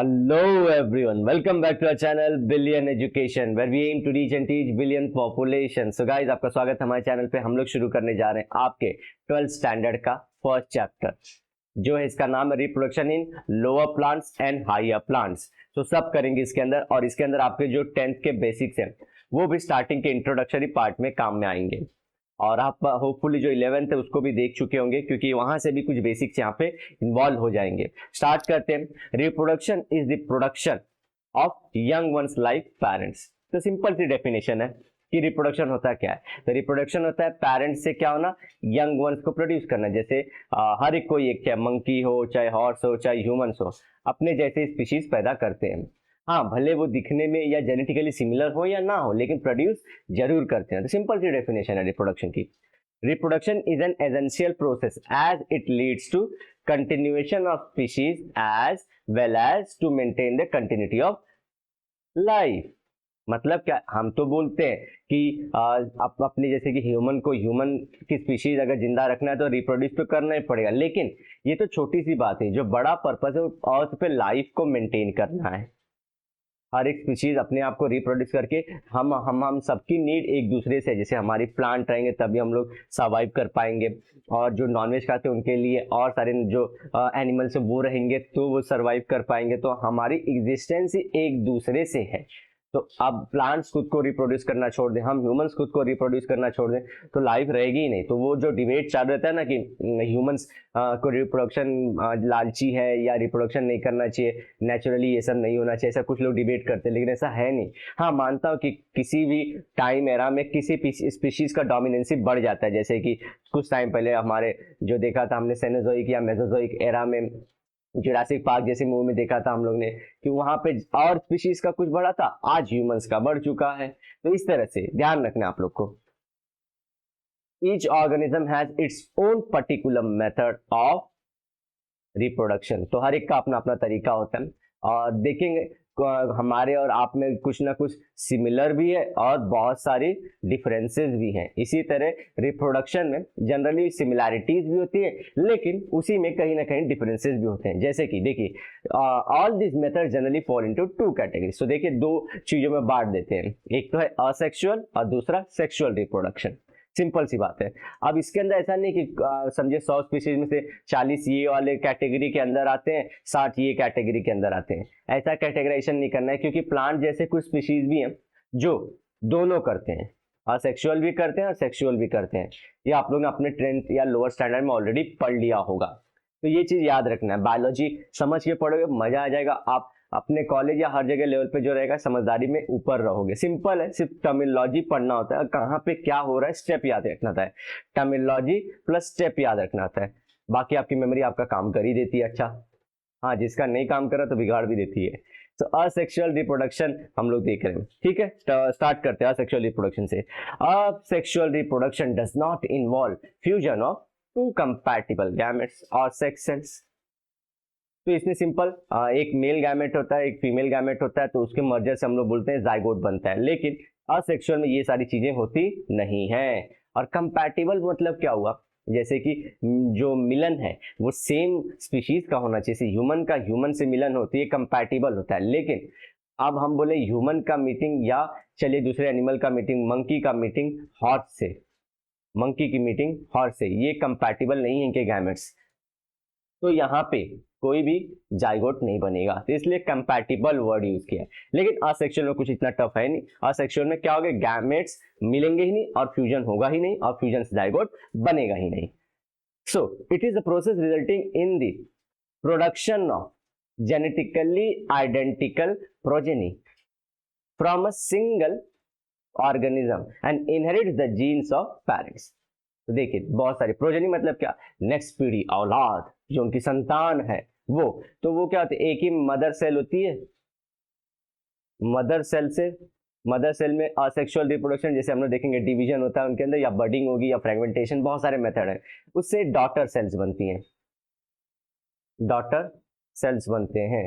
Hello everyone, welcome back to our channel Billion Education where we aim to reach and teach billion population. So guys, आपका स्वागत है हमारे channel पे। हम लोग शुरू करने जा रहे हैं आपके 12th स्टैंडर्ड का फर्स्ट चैप्टर जो है, इसका नाम है reproduction in lower plants and higher plants. तो सब करेंगे इसके अंदर, और इसके अंदर आपके जो 10th के बेसिक्स हैं वो भी स्टार्टिंग के इंट्रोडक्टरी पार्ट में काम में आएंगे, और आप होपफुली जो 11th है उसको भी देख चुके होंगे क्योंकि वहां से भी कुछ बेसिक्स यहाँ पे इन्वॉल्व हो जाएंगे। स्टार्ट करते हैं। Reproduction is the production of young ones like parents. तो सिंपल सी डेफिनेशन है कि रिप्रोडक्शन होता क्या है। तो रिप्रोडक्शन होता है पेरेंट्स से क्या होना, यंग वंस को प्रोड्यूस करना। जैसे हर एक कोई एक, चाहे मंकी हो, चाहे हॉर्स हो, चाहे ह्यूमंस हो, अपने जैसे स्पीशीज पैदा करते हैं। हाँ, भले वो दिखने में या जेनेटिकली सिमिलर हो या ना हो, लेकिन प्रोड्यूस जरूर करते हैं। तो सिंपल सी डेफिनेशन है रिप्रोडक्शन की। Reproduction is an essential process as it leads to continuation of species as well as to maintain the continuity of life. मतलब क्या, हम तो बोलते हैं कि अपने जैसे कि ह्यूमन को, ह्यूमन की स्पीशीज अगर जिंदा रखना है तो रिप्रोड्यूस तो करना ही पड़ेगा, लेकिन ये तो छोटी सी बात है। जो बड़ा पर्पस है वो अर्थ पे लाइफ को मेंटेन करना है। हर एक स्पीशीज अपने आप को रिप्रोड्यूस करके हम सबकी नीड एक दूसरे से, जैसे हमारी प्लांट रहेंगे तभी हम लोग सर्वाइव कर पाएंगे, और जो नॉनवेज खाते हैं उनके लिए और सारे जो एनिमल्स वो रहेंगे तो वो सर्वाइव कर पाएंगे। तो हमारी एग्जिस्टेंस ही एक दूसरे से है। तो अब प्लांट्स खुद को रिप्रोड्यूस करना छोड़ दें, हम ह्यूमंस खुद को रिप्रोड्यूस करना छोड़ दें तो लाइफ रहेगी ही नहीं। तो वो जो डिबेट चालू रहता है ना कि ह्यूमंस को रिप्रोडक्शन लालची है या रिप्रोडक्शन नहीं करना चाहिए, नेचुरली ये सब नहीं होना चाहिए, ऐसा कुछ लोग डिबेट करते हैं, लेकिन ऐसा है नहीं। हाँ, मानता हूँ कि किसी भी टाइम एरा में किसी स्पीशीज का डोमिनेंसी बढ़ जाता है। जैसे कि कुछ टाइम पहले हमारे जो देखा था हमने सेनोजोइक या मेसोजोइक एरा में, जुरासिक पार्क जैसे मूवी में देखा था हम लोग ने कि वहां पे और स्पीशीज का कुछ बढ़ा था, आज ह्यूमंस का बढ़ चुका है। तो इस तरह से ध्यान रखना आप लोग को। Each organism has its own particular method of reproduction. तो हर एक का अपना अपना तरीका होता है, और देखेंगे हमारे और आप में कुछ ना कुछ सिमिलर भी है और बहुत सारी डिफरेंसेस भी हैं। इसी तरह रिप्रोडक्शन में जनरली सिमिलैरिटीज भी होती है, लेकिन उसी में कहीं ना कहीं डिफरेंसेस भी होते हैं। जैसे कि देखिए, all this method generally fall into two categories. तो देखिए, दो चीजों में बांट देते हैं, एक तो है असेक्सुअल और दूसरा सेक्सुअल रिप्रोडक्शन। सिंपल सी बात है। अब इसके अंदर ऐसा नहीं कि समझे 100 स्पीशीज में से 40 ये वाले कैटेगरी के अंदर आते हैं, 60 ये कैटेगरी के अंदर आते हैं। ऐसा कैटेगराइजेशन नहीं करना है, क्योंकि प्लांट जैसे कुछ स्पीशीज भी हैं जो दोनों करते हैं, असेक्सुअल भी करते हैं और सेक्सुअल भी करते हैं। ये आप लोग ने अपने 10th या लोअर स्टैंडर्ड में ऑलरेडी पढ़ लिया होगा। तो ये चीज याद रखना है। बायोलॉजी समझ के पढ़ोगे मजा आ जाएगा। आप अपने कॉलेज या हर जगह लेवल पे जो रहेगा समझदारी में ऊपर रहोगे। सिंपल है, सिर्फ टर्मिनोलॉजी पढ़ना होता है, कहाँ पे क्या हो रहा है स्टेप याद रखना होता है। टर्मिनोलॉजी प्लस स्टेप याद रखना होता है, बाकी आपकी मेमोरी आपका काम कर ही देती है। अच्छा हाँ, जिसका नहीं काम करा तो बिगाड़ भी देती है। तो असेक्सुअल रिप्रोडक्शन हम लोग देख रहे हैं, ठीक है। स्टार्ट करते हैं असेक्सुअल रिप्रोडक्शन से। Asexual reproduction does not involve fusion of two compatible gametes और सेक्स सेल्स। तो इसमें सिंपल एक मेल गैमेट होता है, एक फीमेल गैमेट होता है, तो उसके मर्जर से हम लोग बोलते हैं जाइगोट बनता है। लेकिन असेक्सुअल में ये सारी चीजें होती नहीं है। और कंपैटिबल मतलब क्या हुआ, जैसे कि जो मिलन है वो सेम स्पीशीज का होना चाहिए। जैसे ह्यूमन का ह्यूमन से मिलन होती है, कंपैटिबल होता है। लेकिन अब हम बोले ह्यूमन का मीटिंग, या चलिए दूसरे एनिमल का मीटिंग, मंकी का मीटिंग हॉर्स से, मंकी की मीटिंग हॉर्स से, ये कंपैटिबल नहीं है इनके गैमेट्स। तो यहाँ पे कोई भी जाइगोट नहीं बनेगा, तो इसलिए कंपैटिबल वर्ड यूज किया है। लेकिन असेक्सुअल में कुछ इतना टफ है नहीं। असेक्सुअल में क्या होगा, गैमेट्स मिलेंगे ही नहीं और फ्यूजन होगा ही नहीं, और फ्यूजन से जाइगोट बनेगा ही नहीं। So it is a process resulting in the production of genetically identical progeny from a single organism and inherits the jeans of parents. तो देखिए, बहुत सारी प्रोजेनी मतलब क्या, नेक्स्ट पीढ़ी, औलाद, जो उनकी संतान है वो। तो वो क्या होती है, एक ही मदर सेल होती है। मदर सेल में असेक्सुअल रिप्रोडक्शन, जैसे हम लोग देखेंगे डिवीजन होता है उनके अंदर, या बडिंग होगी या फ्रेगमेंटेशन, बहुत सारे मेथड है। उससे डॉटर सेल्स बनती हैं, डॉटर सेल्स बनते हैं।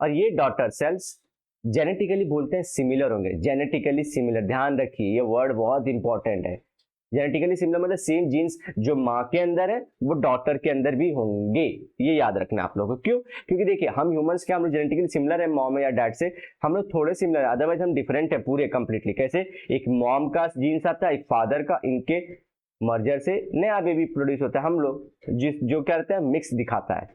और ये डॉटर सेल्स जेनेटिकली बोलते हैं सिमिलर होंगे, जेनेटिकली सिमिलर। ध्यान रखिए, ये वर्ड बहुत इंपॉर्टेंट है। जेनेटिकली सिमिलर मतलब सेम जीन्स जो माँ के अंदर है वो डॉटर के अंदर भी होंगे, ये याद रखना आप लोगों को। क्यों? क्योंकि देखिए हम ह्यूमंस के हम लोग जेनेटिकली सिमिलर है मॉम या डैड से, हम लोग थोड़े सिमिलर है, अदरवाइज हम डिफरेंट है पूरे कंप्लीटली। कैसे? एक मॉम का जीन्स आता है, एक फादर का, इनके मर्जर से नया बेबी प्रोड्यूस होता है, हम लोग जिस जो क्या रहता है मिक्स दिखाता है,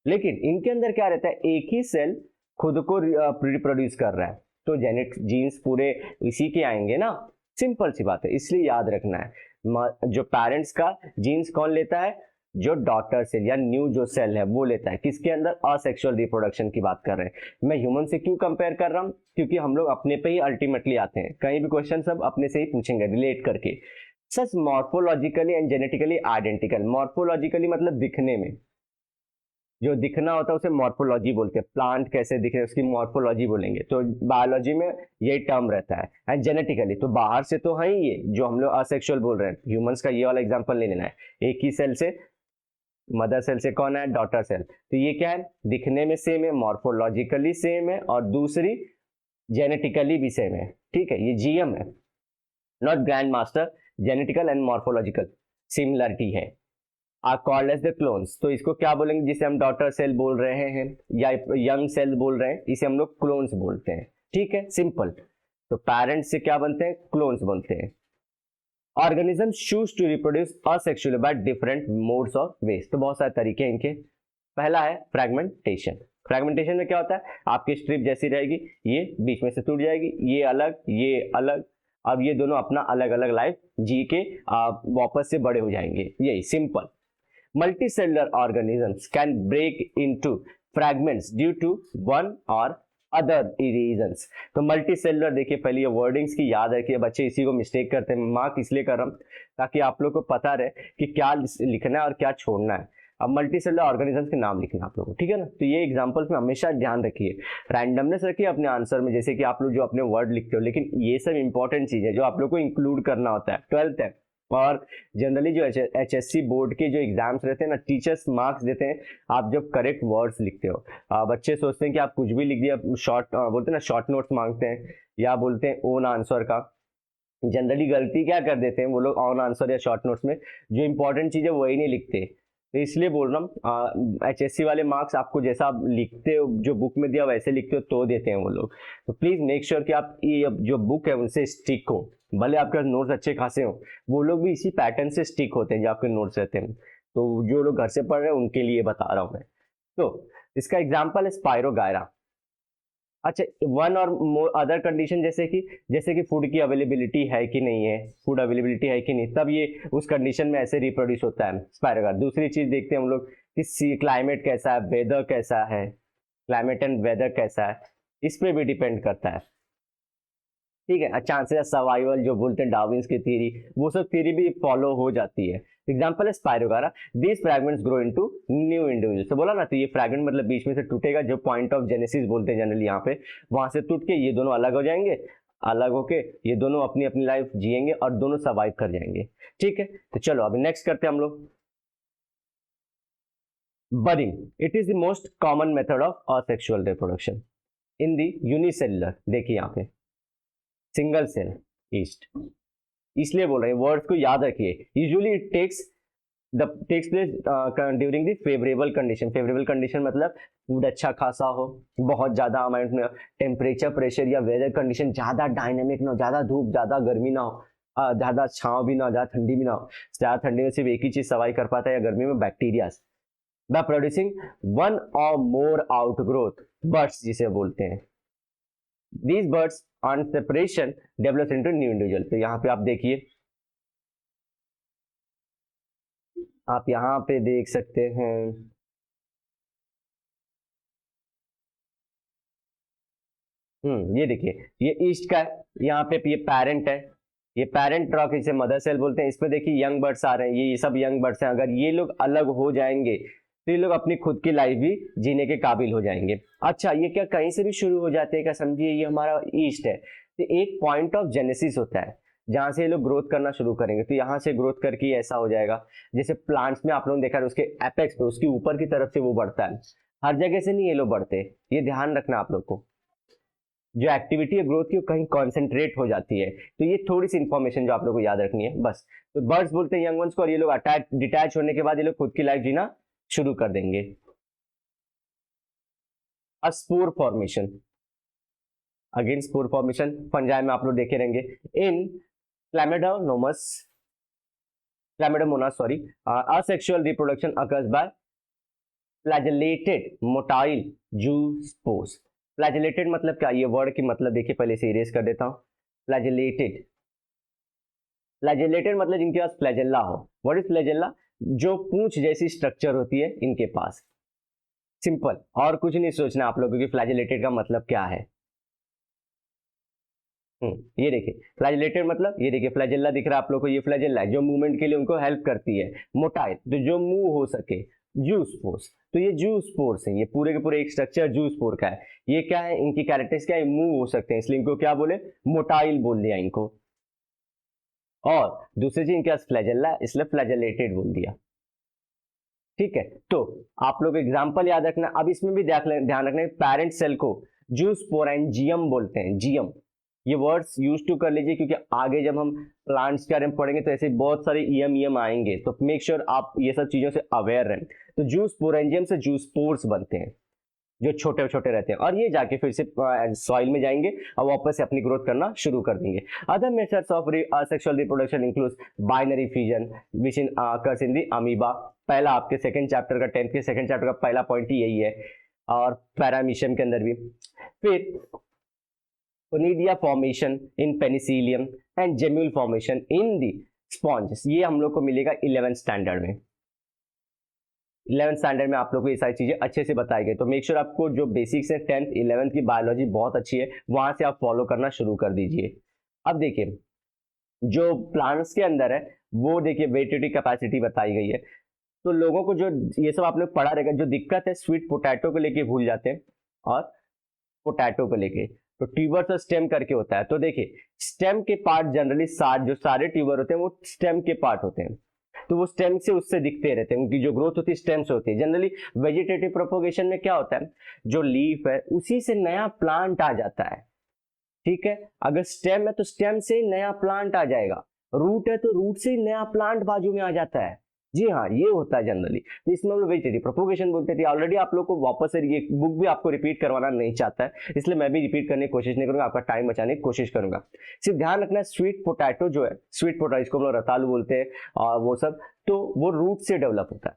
लेकिन इनके अंदर क्या रहता है एक ही सेल खुद को रिप्रोड्यूस कर रहा है, तो जेनेटिक जीन्स पूरे इसी के आएंगे ना, सिंपल सी बात है, इसलिए याद रखना है। जो पेरेंट्स का जीन्स कौन लेता है? जो डॉटर सेल या न्यू जो सेल है वो लेता है, किसके अंदर? असेक्सुअल रिप्रोडक्शन की बात कर रहे हैं। मैं ह्यूमन से क्यों कंपेयर कर रहा हूँ? क्योंकि हम लोग अपने पे ही अल्टीमेटली आते हैं, कहीं भी क्वेश्चन सब अपने से ही पूछेंगे रिलेट करके। Such morphologically and genetically identical. Morphologically मतलब दिखने में, जो दिखना होता है उसे मॉर्फोलॉजी बोलते हैं। प्लांट कैसे दिख रहे हैं उसकी मॉर्फोलॉजी बोलेंगे, तो बायोलॉजी में यही टर्म रहता है। एंड जेनेटिकली तो बाहर से तो है ही, ये जो हम लोग असेक्सुअल बोल रहे हैं, ह्यूमंस का ये वाला एग्जांपल नहीं लेना है। एक ही सेल से, मदर सेल से कौन है? Daughter cell. तो ये क्या है? दिखने में सेम है, मॉर्फोलॉजिकली सेम है, और दूसरी जेनेटिकली भी सेम है। ठीक है, ये जीएम है, not grand master. Genetical and morphological similarity है, are called as the clones. तो इसको क्या बोलेंगे? जिसे हम डॉटर सेल बोल रहे हैं या यंग सेल बोल रहे हैं, इसे हम लोग क्लोन्स बोलते हैं। ठीक है, सिंपल। तो पेरेंट्स से क्या बनते हैं? क्लोन्स बनते हैं। Organisms choose to reproduce asexually by different modes of ways. तो बहुत सारे तरीके हैं इनके। पहला है फ्रेगमेंटेशन। फ्रेगमेंटेशन में क्या होता है? आपकी स्ट्रिप जैसी रहेगी, ये बीच में से टूट जाएगी, ये अलग, ये अलग, अब ये दोनों अपना अलग अलग लाइफ जी के वापस से बड़े हो जाएंगे, यही simple. Multicellular organisms can break into fragments due to one or other reasons। तो मल्टीसेलुलर देखिए, पहले ये वर्डिंग्स की याद रखिए, बच्चे इसी को मिस्टेक करते हैं। मार्क इसलिए कर रहा हूँ ताकि आप लोग को पता रहे कि क्या लिखना है और क्या छोड़ना है। अब मल्टीसेलुलर ऑर्गेनिजम्स के नाम लिखना आप लोगों को, ठीक है ना। तो ये एग्जांपल्स में हमेशा ध्यान रखिए, रैंडमनेस रखिए अपने आंसर में, जैसे कि आप लोग जो अपने वर्ड लिखते हो, लेकिन ये सब इंपॉर्टेंट चीज है जो आप लोग को इंक्लूड करना होता है। 12th है, और जनरली जो एचएससी बोर्ड के जो एग्जाम्स रहते हैं ना, टीचर्स मार्क्स देते हैं आप जब करेक्ट वर्ड्स लिखते हो। बच्चे सोचते हैं कि आप कुछ भी लिख दिया, शॉर्ट बोलते हैं ना, शॉर्ट नोट्स मांगते हैं या बोलते हैं ओन आंसर का। जनरली गलती क्या कर देते हैं वो लोग, ऑन आंसर या शॉर्ट नोट्स में जो इंपॉर्टेंट चीज़ है वही नहीं लिखते। तो इसलिए बोल रहा हूँ एचएससी वाले मार्क्स आपको जैसा आप लिखते हो, जो बुक में दिया वैसे लिखते हो तो देते हैं वो लोग। तो प्लीज़ मेक श्योर कि आप ये जो बुक है उनसे स्टिक हो, भले आपके नोट्स अच्छे खासे हो, वो लोग भी इसी पैटर्न से स्टिक होते हैं जो आपके नोट्स रहते हैं। तो जो लोग घर से पढ़ रहे हैं उनके लिए बता रहा हूँ मैं। तो इसका एग्जाम्पल है स्पायरोगायरा। अच्छा, वन और मोर अदर कंडीशन, जैसे कि फूड की अवेलेबिलिटी है कि नहीं है, फूड अवेलेबिलिटी है कि नहीं, तब ये उस कंडीशन में ऐसे रिप्रोड्यूस होता है स्पायरोगायरा। दूसरी चीज देखते हैं हम लोग कि क्लाइमेट कैसा है, वेदर कैसा है, क्लाइमेट एंड वेदर कैसा है, इस पे भी डिपेंड करता है। ठीक है, चांसेस ऑफ सर्वाइवल जो बोलते हैं डार्विन्स की थ्योरी, वो सब थ्योरी भी फॉलो हो जाती है। एग्जाम्पल है spirogyra, these fragments grow into new individual. तो बोला ना, तो ये फ्रैगमेंट मतलब बीच में से टूटेगा, जो पॉइंट ऑफ जेनेसिस बोलते हैं जनरली यहाँ पे, वहां से टूट के ये दोनों अलग हो जाएंगे, अलग होके ये दोनों अपनी अपनी लाइफ जिएंगे और दोनों सर्वाइव कर जाएंगे। ठीक है, तो चलो अभी नेक्स्ट करते हैं हम लोग। Budding, it is the most common method of asexual reproduction in the unicellular. देखिए यहाँ पे सिंगल सेल ईस्ट, इसलिए बोल रहे हैं, वर्ड्स को याद रखिए। Usually it takes place during the favourable condition. Favourable condition मतलब फूड अच्छा खासा हो, बहुत ज्यादा अमाउंट में, टेम्परेचर प्रेशर या वेदर कंडीशन ज्यादा डायनेमिक ना हो, ज्यादा धूप ज्यादा गर्मी ना हो, ज्यादा छांव भी ना हो, ज्यादा ठंडी भी ना हो। ज्यादा ठंडी में सिर्फ एक ही चीज सर्वाइव कर पाता है, या गर्मी में बैक्टीरिया, बाय प्रोड्यूसिंग वन और मोर आउटग्रोथ बर्ड्स जिसे बोलते हैं। These birds on separation develops into new individual। तो यहाँ पे आप देखिए, आप यहाँ पे देख सकते हैं, ये देखिए, ये ईस्ट का है, यहाँ पे ये पेरेंट है, ये पेरेंट रॉक, इसे मदर सेल बोलते हैं। इस पे देखिए यंग बर्ड्स आ रहे हैं, ये सब यंग बर्ड्स हैं। अगर ये लोग अलग हो जाएंगे तो ये लोग अपनी खुद की लाइफ भी जीने के काबिल हो जाएंगे। अच्छा, ये क्या कहीं से भी शुरू हो जाते हैं क्या? समझिए ये हमारा ईस्ट है, तो एक पॉइंट ऑफ जेनेसिस होता है जहां से ये लोग ग्रोथ करना शुरू करेंगे। तो यहाँ से ग्रोथ करके ऐसा हो जाएगा, जैसे प्लांट्स में आप लोगों ने देखा है उसके एपेक्स पे, उसकी ऊपर की तरफ से वो बढ़ता है, हर जगह से नहीं ये लोग बढ़ते, ये ध्यान रखना आप लोग को। जो एक्टिविटी है ग्रोथ की वो कहीं कॉन्सेंट्रेट हो जाती है। तो ये थोड़ी सी इंफॉर्मेशन जो आप लोग को याद रखनी है बस। तो बर्ड्स बोलते हैं यंग वंस को, और ये लोग अटैच डिटैच होने के बाद ये लोग खुद की लाइफ जीना शुरू कर देंगे। Spore formation, again spore formation fungi में आप लोग देखे रहेंगे। इन Chlamydomonas, asexual reproduction occurs by flagellated motile zoospores। Flagellated मतलब क्या, ये वर्ड की मतलब देखिए पहले से इरेज कर देता हूं। फ्लैजिलेटेड, फ्लैजिलेटेड मतलब जिनके पास फ्लैजेला हो। What is flagella? जो पूंछ जैसी स्ट्रक्चर होती है इनके पास। सिंपल, और कुछ नहीं सोचना आप लोगों की फ्लैजिलेटेड का मतलब क्या है। ये देखिए फ्लैजिलेटेड मतलब, ये देखिए फ्लैजेला दिख रहा है आप लोग को, ये फ्लैजेला है जो मूवमेंट के लिए उनको हेल्प करती है। मोटाइल तो जो मूव हो सके। जूस्पोर्स, तो ये जूस्पोर्स है, ये पूरे के पूरे एक स्ट्रक्चर जूस्पोर का है। ये क्या है, इनकी कैरेक्टरिस्टिक्स क्या है, मूव हो सकते हैं, इसलिए इनको क्या बोले, मोटाइल बोल दिया इनको। और दूसरी चीज इनके पास फ्लैजेला है इसलिए फ्लैजेलेटेड बोल दिया। ठीक है, तो आप लोग एग्जाम्पल याद रखना। अब इसमें भी ध्यान रखना, पेरेंट सेल को जूस्पोरेंजियम बोलते हैं, जियम। ये वर्ड्स यूज टू कर लीजिए क्योंकि आगे जब हम प्लांट्स के बारे में पढ़ेंगे तो ऐसे बहुत सारे ईएम आएंगे, तो मेक श्योर आप ये सब चीजों से अवेयर रहें। तो जूस्पोरेंजियम से जूस्पोर्स बनते हैं जो छोटे छोटे रहते हैं, और ये जाके फिर से सॉइल में जाएंगे और वापस से अपनी ग्रोथ करना शुरू कर देंगे। Other methods of sexual reproduction includes binary fission which occurs in the amoeba. पहला आपके सेकंड चैप्टर का 10th के सेकंड चैप्टर का पहला पॉइंट ही यही है, और पैरामीशियम के अंदर भी। फिर conidia formation in Penicillium and gemmule formation in the sponge, ये हम लोग को मिलेगा 11th स्टैंडर्ड में। 11th स्टैंडर्ड में आप लोग को ये सारी चीजें अच्छे से बताई गई। तो मेक श्योर आपको जो बेसिक्स है 10th 11th की बायोलॉजी बहुत अच्छी है, वहां से आप फॉलो करना शुरू कर दीजिए। अब देखिए जो प्लांट्स के अंदर है वो देखिए वेजिटेटिव कैपेसिटी बताई गई है। तो लोगों को जो ये सब आप लोग पढ़ा रहेगा, जो दिक्कत है स्वीट पोटैटो को लेके भूल जाते हैं, और पोटैटो को लेके तो ट्यूबर्स और स्टेम करके होता है। तो देखिए स्टेम के पार्ट जनरली जो सारे ट्यूबर होते हैं वो स्टेम के पार्ट होते हैं, तो वो स्टेम से उससे दिखते रहते हैं, उनकी जो ग्रोथ होती है स्टेम से होती है। जनरली वेजिटेटिव प्रोपोगेशन में क्या होता है, जो लीफ है उसी से नया प्लांट आ जाता है। ठीक है, अगर स्टेम है तो स्टेम से नया प्लांट आ जाएगा, रूट है तो रूट से नया प्लांट बाजू में आ जाता है। जी हाँ, ये होता है जनरली। तो इसमें हम लोग वेजिटेटिव प्रोपोगेशन बोलते थे। ऑलरेडी आप लोग को वापस से ये बुक भी आपको रिपीट करवाना नहीं चाहता है, इसलिए मैं भी रिपीट करने की कोशिश नहीं करूंगा, आपका टाइम बचाने की कोशिश करूंगा। सिर्फ ध्यान रखना स्वीट पोटैटो जो है, स्वीट पोटैटो इसको हम लोग रतालू बोलते हैं, और वो सब तो वो रूट से डेवलप होता है,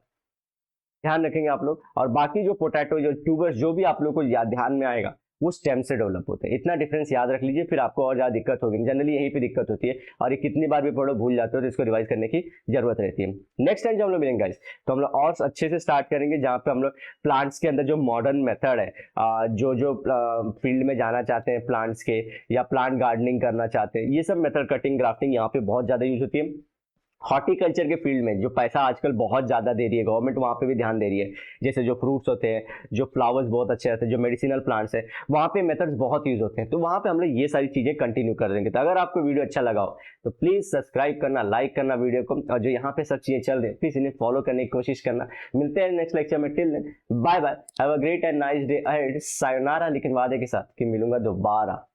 ध्यान रखेंगे आप लोग। और बाकी जो पोटैटो जो ट्यूबर्स जो भी आप लोग को ध्यान में आएगा वो स्टेम से डेवलप होते हैं। इतना डिफरेंस याद रख लीजिए, फिर आपको और ज्यादा दिक्कत होगी। जनरली यहीं पे दिक्कत होती है, और ये कितनी बार भी पढ़ो भूल जाते हो, तो इसको रिवाइज करने की जरूरत रहती है। नेक्स्ट टाइम जब हम लोग मिलेंगे गाइस, तो हम लोग और अच्छे से स्टार्ट करेंगे, जहाँ पे हम लोग प्लांट्स के अंदर जो मॉडर्न मेथड है, जो जो फील्ड में जाना चाहते हैं प्लांट्स के, या प्लांट गार्डनिंग करना चाहते हैं, ये सब मेथड कटिंग ग्राफ्टिंग यहाँ पे बहुत ज्यादा यूज होती है। हॉर्टिकल्चर के फील्ड में जो पैसा आजकल बहुत ज्यादा दे रही है गवर्नमेंट, वहां पे भी ध्यान दे रही है। जैसे जो फ्रूट्स होते हैं, जो फ्लावर्स बहुत अच्छे रहते हैं, जो मेडिसिनल प्लांट्स है, वहां पे मेथड्स बहुत यूज होते हैं। तो वहां पे हम लोग ये सारी चीजें कंटिन्यू कर देंगे। तो अगर आपको वीडियो अच्छा लगा हो तो प्लीज सब्सक्राइब करना, लाइक करना वीडियो को, और जो यहाँ पे सब चीजें चल रही है प्लीज इन्हें फॉलो करने की कोशिश करना। मिलते हैं नेक्स्ट लेक्चर में, till then bye bye, have a great and nice day ahead, सायोनारा, लेकिन वादे के साथ कि मिलूंगा दोबारा।